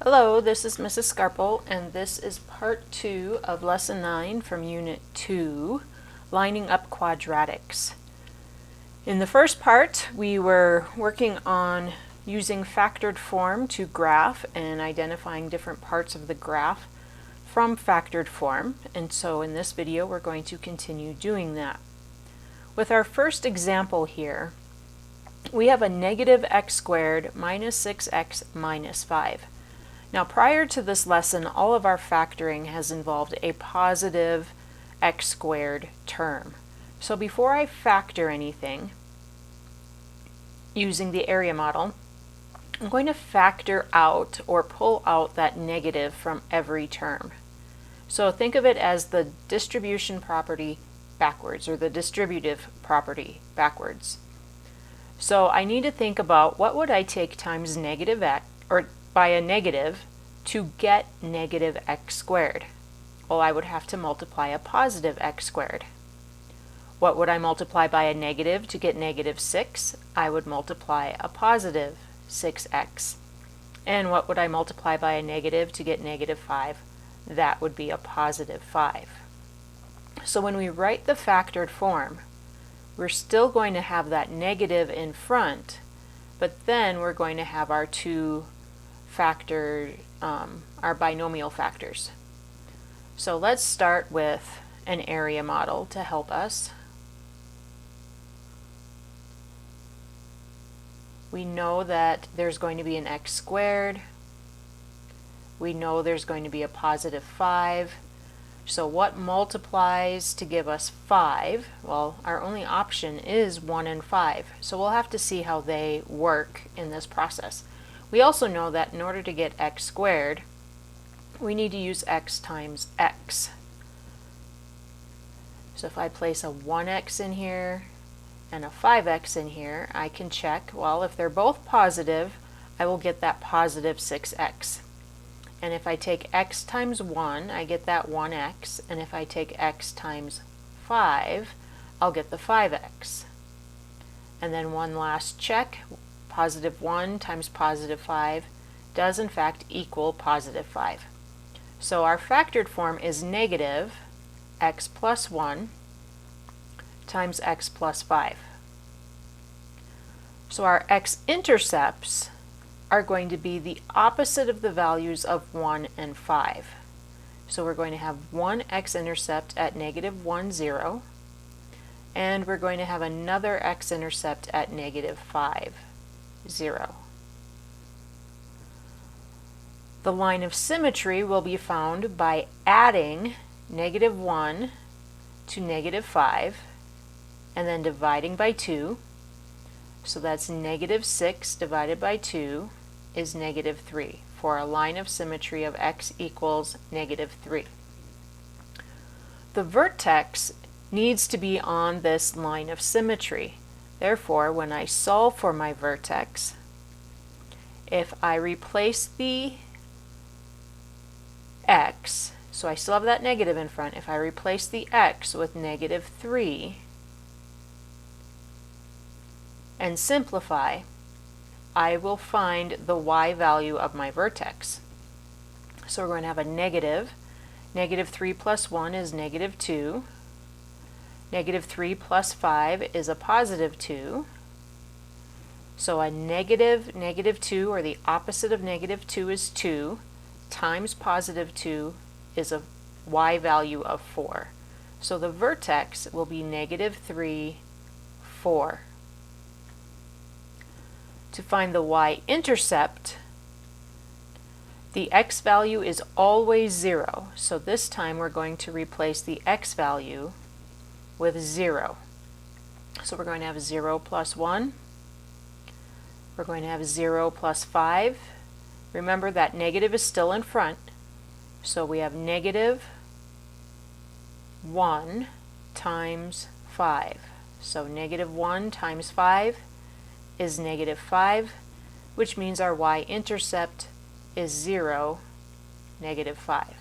Hello, this is Mrs. Scarpel, and this is part 2 of Lesson 9 from Unit 2, Lining Up Quadratics. In the first part, we were working on using factored form to graph and identifying different parts of the graph from factored form, and so in this video we're going to continue doing that. With our first example here, we have a negative x squared minus 6x minus 5. Now, prior to this lesson, all of our factoring has involved a positive x squared term. So before I factor anything using the area model, I'm going to factor out or pull out that negative from every term. So think of it as the distribution property backwards, or the distributive property backwards. So I need to think about what would I take times negative x, or by a negative, to get negative x squared? Well, I would have to multiply a positive x squared. What would I multiply by a negative to get negative 6? I would multiply a positive 6x. And what would I multiply by a negative to get negative 5? That would be a positive 5. So when we write the factored form, we're still going to have that negative in front, but then we're going to have our two our binomial factors. So let's start with an area model to help us. We know that there's going to be an x squared. We know there's going to be a positive 5. So what multiplies to give us 5? Well, our only option is 1 and 5. So we'll have to see how they work in this process. We also know that in order to get x squared, we need to use x times x. So if I place a 1x in here and a 5x in here, I can check, well, if they're both positive, I will get that positive 6x. And if I take x times 1, I get that 1x. And if I take x times 5, I'll get the 5x. And then one last check. Positive 1 times positive 5 does in fact equal positive 5. So our factored form is negative x plus 1 times x plus 5. So our x-intercepts are going to be the opposite of the values of 1 and 5. So we're going to have one x-intercept at negative 1, 0, and we're going to have another x-intercept at negative 5, 0. The line of symmetry will be found by adding negative 1 to negative 5 and then dividing by 2. So that's negative 6 divided by 2 is negative 3 for a line of symmetry of x equals negative 3. The vertex needs to be on this line of symmetry. Therefore, when I solve for my vertex, if I replace the x, so I still have that negative in front, if I replace the x with negative 3 and simplify, I will find the y value of my vertex. So we're going to have a negative. Negative 3 plus 1 is negative 2. Negative 3 plus 5 is a positive 2. So a negative 2, or the opposite of negative 2 is 2, times positive 2 is a y value of 4. So the vertex will be negative 3, 4. To find the y-intercept, the x value is always 0. So this time we're going to replace the x value with 0. So we're going to have 0 plus 1. We're going to have 0 plus 5. Remember that negative is still in front. So we have negative 1 times 5. So negative 1 times 5 is negative 5, which means our y-intercept is 0, negative 5.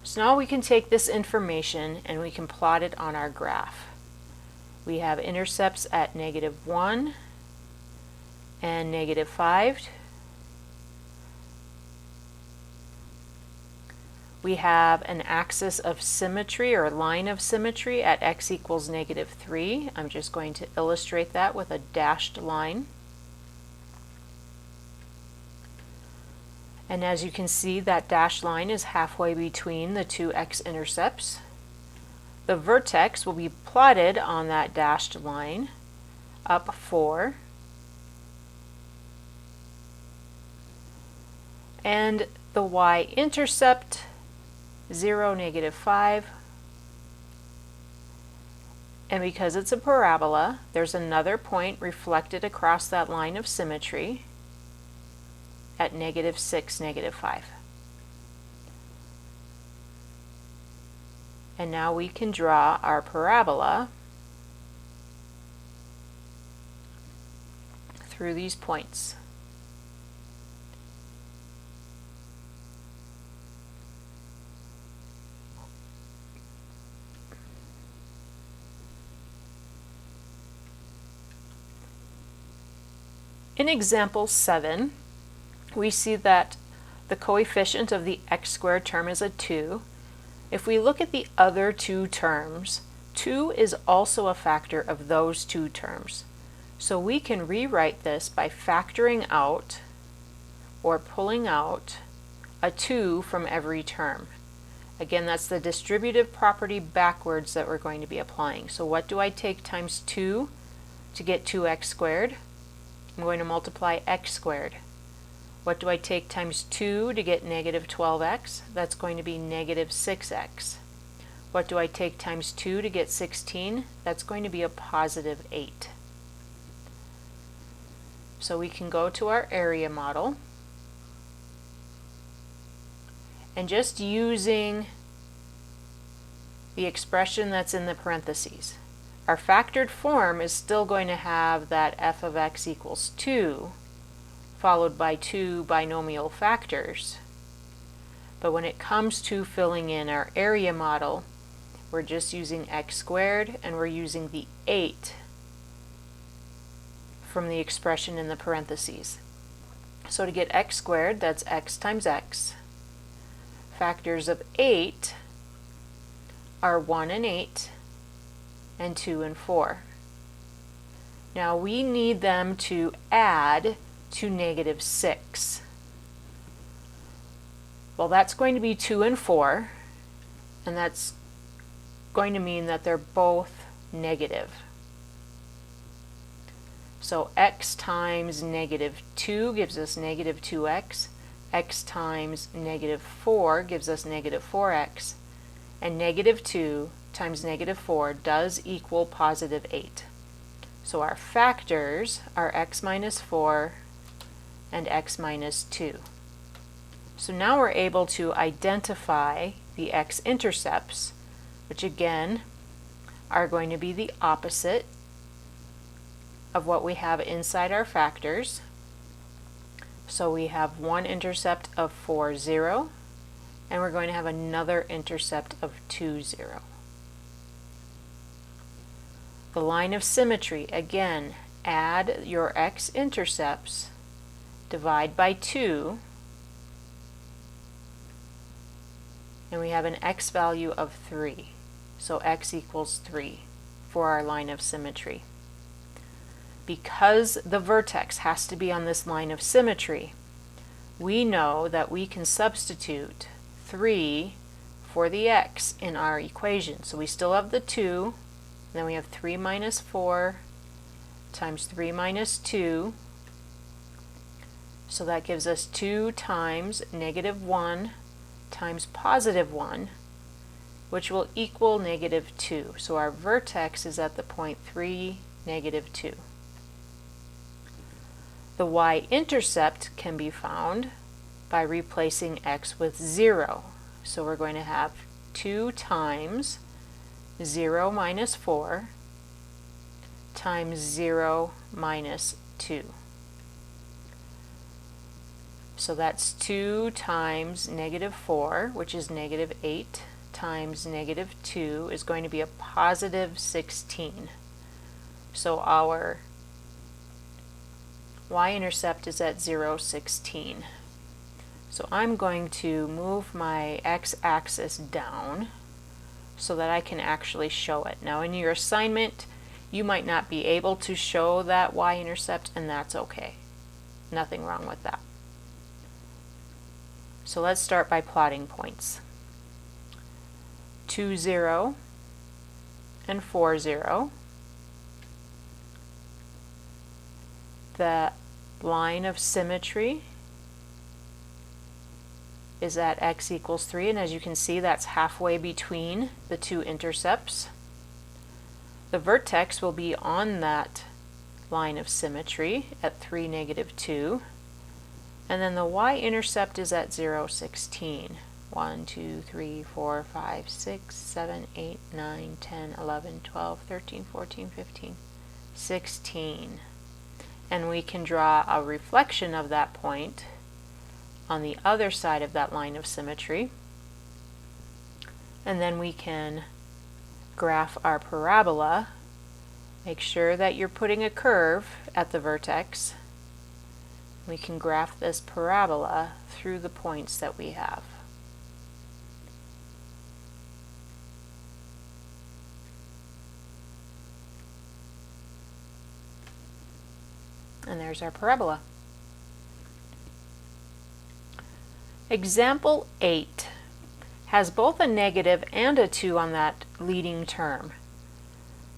So now we can take this information and we can plot it on our graph. We have intercepts at negative 1 and negative 5. We have an axis of symmetry or line of symmetry at x equals -3. I'm just going to illustrate that with a dashed line. And as you can see, that dashed line is halfway between the two x-intercepts. The vertex will be plotted on that dashed line up 4. And the y-intercept 0, -5. And because it's a parabola, there's another point reflected across that line of symmetry at -6, -5. And now we can draw our parabola through these points. In example 7, we see that the coefficient of the x squared term is a 2. If we look at the other two terms, 2 is also a factor of those two terms. So we can rewrite this by factoring out or pulling out a 2 from every term. Again, that's the distributive property backwards that we're going to be applying. So what do I take times 2 to get 2x squared? I'm going to multiply x squared. What do I take times 2 to get -12x? That's going to be -6x. What do I take times 2 to get 16? That's going to be a +8. So we can go to our area model, and just using the expression that's in the parentheses, our factored form is still going to have that f of x equals 2 followed by 2 binomial factors. But when it comes to filling in our area model, we're just using x squared and we're using the 8 from the expression in the parentheses. So to get x squared, that's x times x. Factors of 8 are 1 and 8 and 2 and 4. Now we need them to add to -6. Well, that's going to be 2 and 4, and that's going to mean that they're both negative. So x times -2 gives us -2x, x times -4 gives us -4x, and -2 times -4 does equal +8. So our factors are x minus 4 and x minus 2. So now we're able to identify the x-intercepts, which again are going to be the opposite of what we have inside our factors. So we have one intercept of 4, 0, and we're going to have another intercept of 2, 0. The line of symmetry, again, add your x-intercepts, divide by 2, and we have an x value of 3. So x equals 3 for our line of symmetry. Because the vertex has to be on this line of symmetry, we know that we can substitute 3 for the x in our equation. So we still have the 2, and then we have 3 minus 4 times 3 minus 2. So that gives us 2 times -1 times +1, which will equal -2. So our vertex is at the point 3, -2. The y-intercept can be found by replacing x with 0. So we're going to have 2 times 0 minus 4 times 0 minus 2. So that's 2 times -4, which is -8, times -2 is going to be a +16. So our y-intercept is at 0, 16. So I'm going to move my x-axis down so that I can actually show it. Now in your assignment, you might not be able to show that y-intercept, and that's okay. Nothing wrong with that. So let's start by plotting points. 2, 0, and 4, 0. The line of symmetry is at x equals 3, and as you can see, that's halfway between the two intercepts. The vertex will be on that line of symmetry at 3, -2, and then the y-intercept is at 0, 16. 1, 2, 3, 4, 5, 6, 7, 8, 9, 10, 11, 12, 13, 14, 15, 16. And we can draw a reflection of that point on the other side of that line of symmetry. And then we can graph our parabola. Make sure that you're putting a curve at the vertex. We can graph this parabola through the points that we have. And there's our parabola. Example 8 has both a negative and a 2 on that leading term.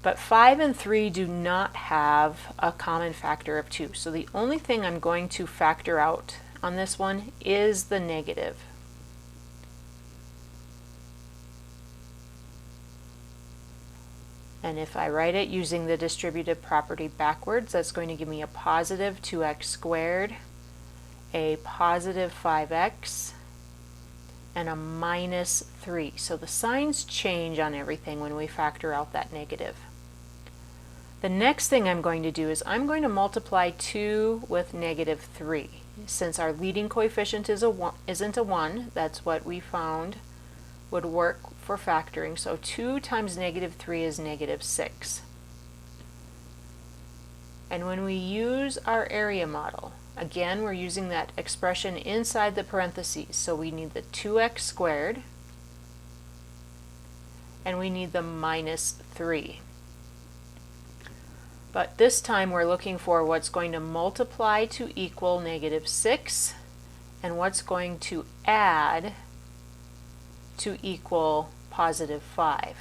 But 5 and 3 do not have a common factor of 2. So the only thing I'm going to factor out on this one is the negative. And if I write it using the distributive property backwards, that's going to give me a positive 2x squared, a positive 5x, and a minus 3. So the signs change on everything when we factor out that negative. The next thing I'm going to do is I'm going to multiply 2 with -3. Since our leading coefficient isn't a 1, that's what we found would work for factoring. So 2 times -3 is -6. And when we use our area model, again, we're using that expression inside the parentheses. So we need the 2x squared, and we need the minus 3. But this time we're looking for what's going to multiply to equal -6 and what's going to add to equal positive 5.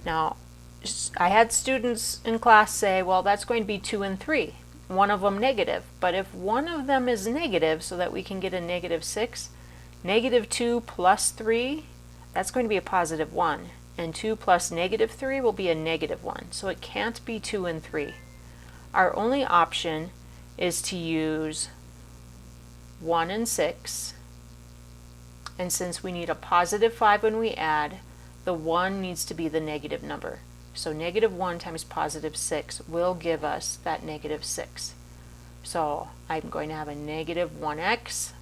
Now, I had students in class say, well, that's going to be 2 and 3, one of them negative. But if one of them is negative, so that we can get a -6, -2 plus 3, that's going to be a positive 1. And 2 plus -3 will be a -1. So it can't be 2 and 3. Our only option is to use 1 and 6. And since we need a positive 5 when we add, the 1 needs to be the negative number. So -1 times positive 6 will give us that -6. So I'm going to have a -1x,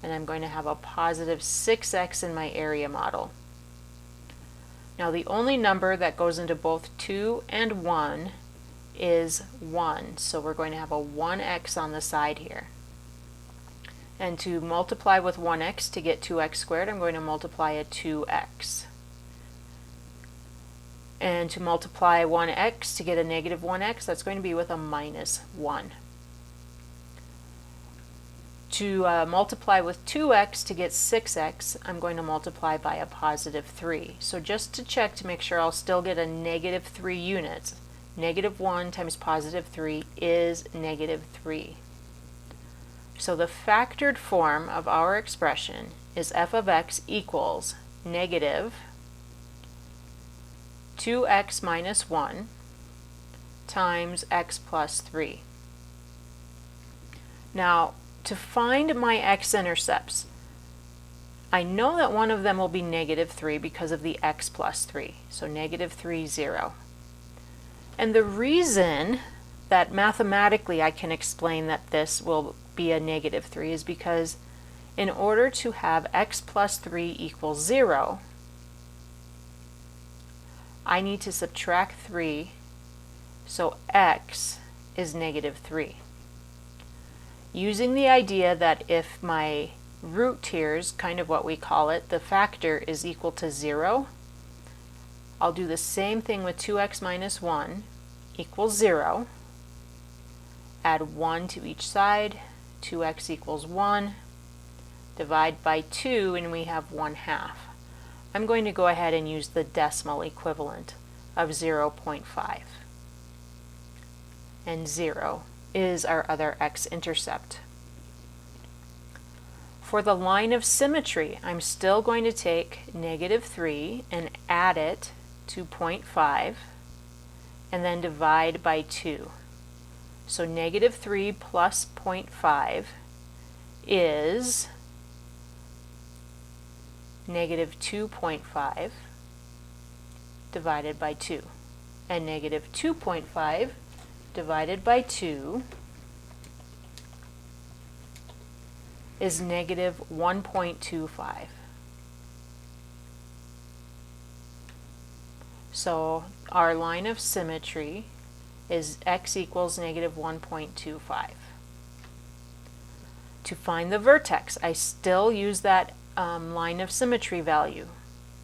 and I'm going to have a positive 6x in my area model. Now the only number that goes into both 2 and 1 is 1. So we're going to have a 1x on the side here. And to multiply with 1x to get 2x squared, I'm going to multiply a 2x. And to multiply 1x to get a -1x, that's going to be with a -1. To multiply with 2x to get 6x, I'm going to multiply by a positive 3. So just to check to make sure I'll still get a -3 units, -1 times positive 3 is -3. So the factored form of our expression is f of x equals negative 2x minus 1 times x plus 3. Now, to find my x-intercepts, I know that one of them will be -3 because of the x plus 3. So -3, 0. And the reason that mathematically I can explain that this will be a -3 is because in order to have x plus 3 equals 0, I need to subtract 3, so x is -3. using the idea that if my root here is kind of what we call it, the factor is equal to 0, I'll do the same thing with 2x minus 1 equals 0. Add 1 to each side, 2x equals 1. Divide by 2 and we have 1/2. I'm going to go ahead and use the decimal equivalent of 0.5. And 0 is our other x-intercept. For the line of symmetry, I'm still going to take -3 and add it to 0.5 and then divide by 2. So -3 plus 0.5 is -2.5 divided by 2. And -2.5 divided by 2 is -1.25. So our line of symmetry is x equals -1.25. To find the vertex, I still use that line of symmetry value.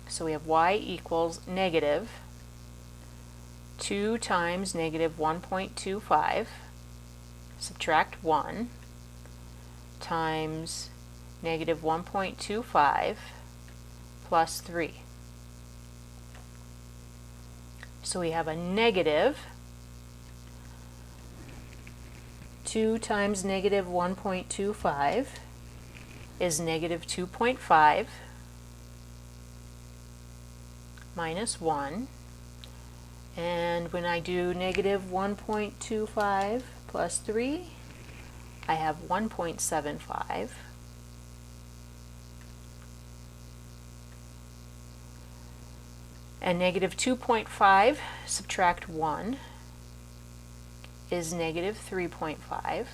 So we have y equals -2 times -1.25, subtract 1, times -1.25 plus 3. So we have a negative 2 times -1.25 is -2.5 minus 1. And when I do -1.25 plus 3, I have 1.75. And -2.5 subtract 1 is -3.5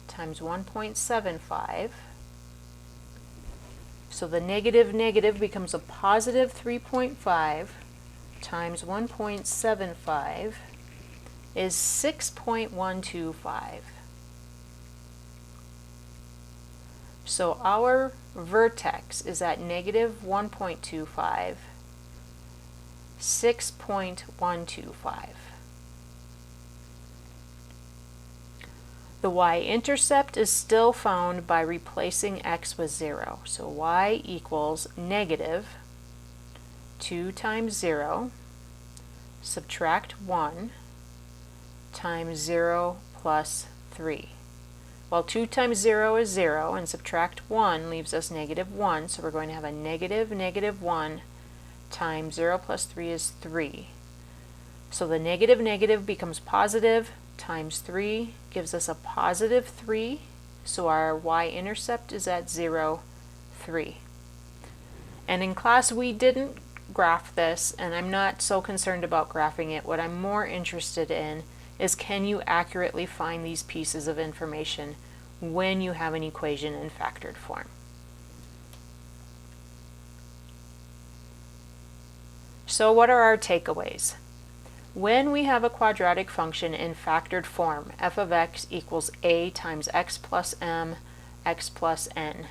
times 1.75. So the negative becomes a positive 3.5 times 1.75 is 6.125. So our vertex is at -1.25, 6.125. The y-intercept is still found by replacing x with 0. So y equals -2 times 0, subtract 1, times 0 plus 3. Well, 2 times 0 is 0, and subtract 1 leaves us -1, so we're going to have a -1 times 0 plus 3 is 3. So the negative becomes positive, times 3 gives us a positive 3, so our y-intercept is at 0, 3. And in class we didn't graph this, and I'm not so concerned about graphing it. What I'm more interested in is, can you accurately find these pieces of information when you have an equation in factored form? So what are our takeaways? When we have a quadratic function in factored form, f of x equals a times x plus m, x plus n.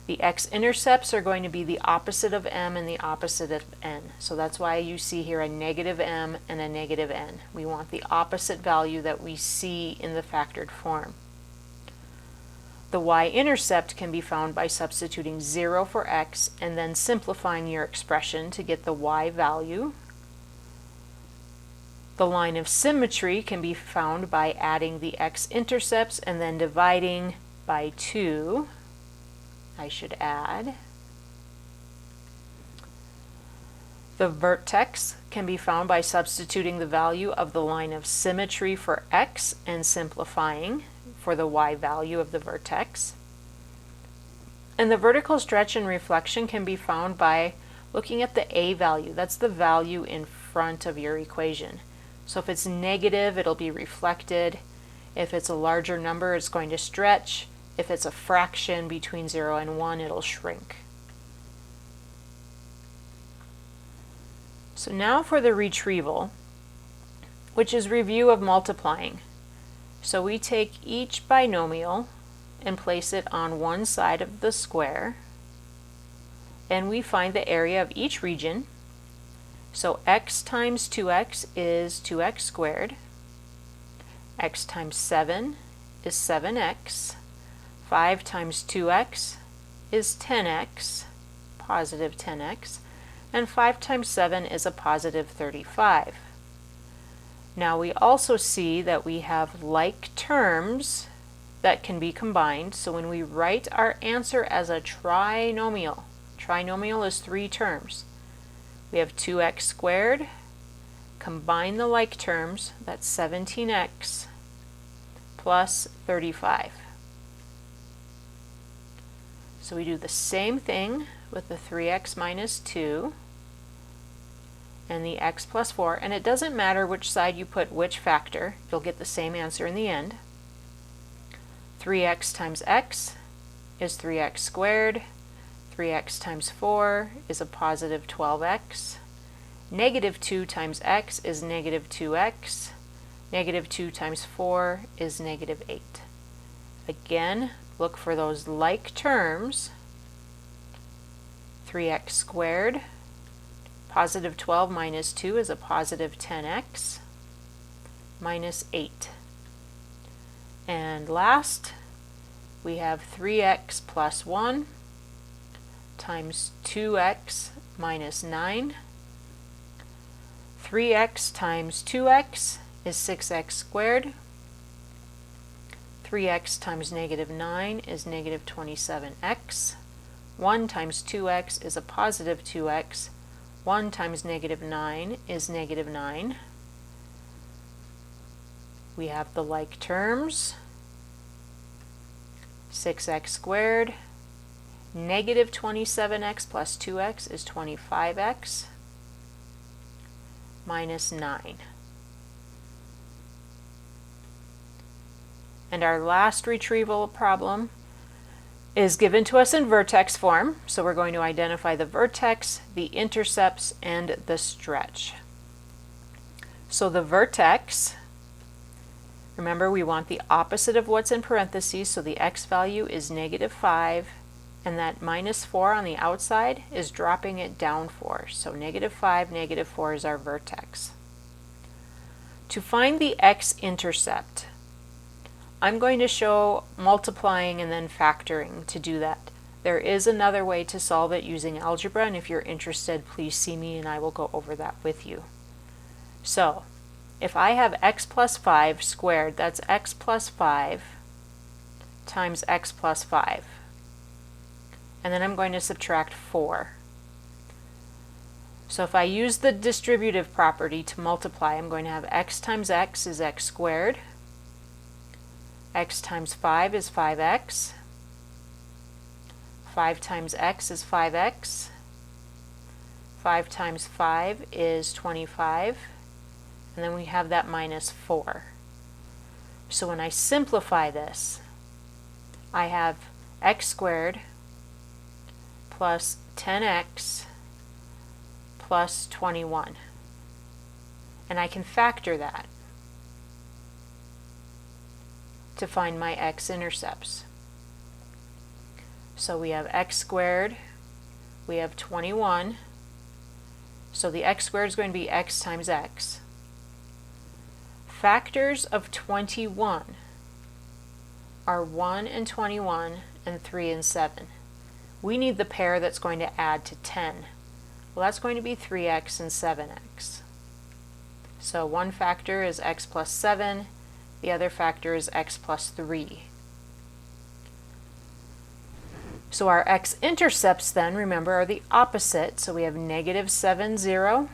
The x-intercepts are going to be the opposite of m and the opposite of n. So that's why you see here a -m and a -n. We want the opposite value that we see in the factored form. The y-intercept can be found by substituting 0 for x and then simplifying your expression to get the y value. The line of symmetry can be found by adding the x-intercepts and then dividing by 2. I should add. The vertex can be found by substituting the value of the line of symmetry for x and simplifying for the y value of the vertex. And the vertical stretch and reflection can be found by looking at the a value. That's the value in front of your equation. So if it's negative, it'll be reflected. If it's a larger number, it's going to stretch. If it's a fraction between 0 and 1, it'll shrink. So now for the retrieval, which is review of multiplying. So we take each binomial and place it on one side of the square, and we find the area of each region. So x times 2x is 2x squared. X times 7 is 7x. 5 times 2x is 10x, positive 10x. And 5 times 7 is a positive 35. Now we also see that we have like terms that can be combined. So when we write our answer as a trinomial, trinomial is 3 terms. We have 2x squared, combine the like terms, that's 17x plus 35. So we do the same thing with the 3x minus 2 and the x plus 4, and it doesn't matter which side you put which factor, you'll get the same answer in the end. 3x times x is 3x squared. 3x times 4 is a positive 12x. Negative 2 times x is negative 2x. Negative 2 times 4 is negative 8. Again, look for those like terms. 3x squared. Positive 12 minus 2 is a positive 10x minus 8. And last, we have 3x plus 1 times 2x minus 9. 3x times 2x is 6x squared. 3x times negative 9 is negative 27x. 1 times 2x is a positive 2x. 1 times negative 9 is negative 9. We have the like terms. 6x squared. Negative 27x plus 2x is 25x minus 9. And our last retrieval problem is given to us in vertex form. So we're going to identify the vertex, the intercepts, and the stretch. So the vertex, remember we want the opposite of what's in parentheses, so the x value is negative 5, and that minus 4 on the outside is dropping it down 4. So negative 5, negative 4 is our vertex. To find the x-intercept, I'm going to show multiplying and then factoring to do that. There is another way to solve it using algebra, and if you're interested, please see me and I will go over that with you. So, if I have x plus 5 squared, that's x plus 5 times x plus 5. And then I'm going to subtract 4. So if I use the distributive property to multiply, I'm going to have x times x is x squared. X times 5 is 5x. 5 times x is 5x. 5 times 5 is 25. And then we have that minus 4. So when I simplify this, I have x squared plus 10x plus 21. And I can factor that to find my x-intercepts. So we have x squared, we have 21, so the x squared is going to be x times x. Factors of 21 are 1 and 21 and 3 and 7. We need the pair that's going to add to 10. Well, that's going to be 3x and 7x. So one factor is x plus 7, the other factor is x plus 3. So our x-intercepts then, remember, are the opposite. So we have negative 7, 0,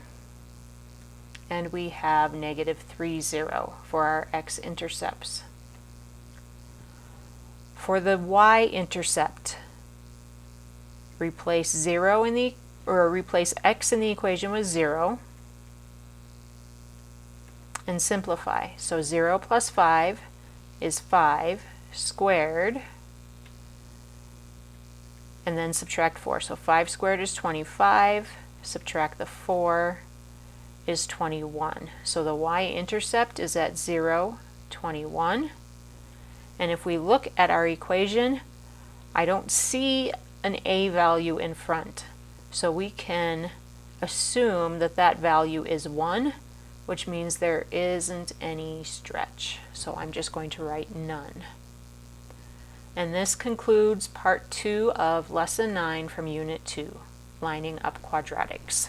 and we have negative 3, 0 for our x-intercepts. For the y-intercept, replace 0 in the, or replace x in the equation with 0 and simplify. So 0 plus 5 is 5 squared, and then subtract 4. So 5 squared is 25, subtract the 4 is 21. So the y-intercept is at 0, 21. And if we look at our equation, I don't see an a value in front. So we can assume that that value is 1, which means there isn't any stretch. So I'm just going to write none. And this concludes part 2 of lesson 9 from unit 2, lining up quadratics.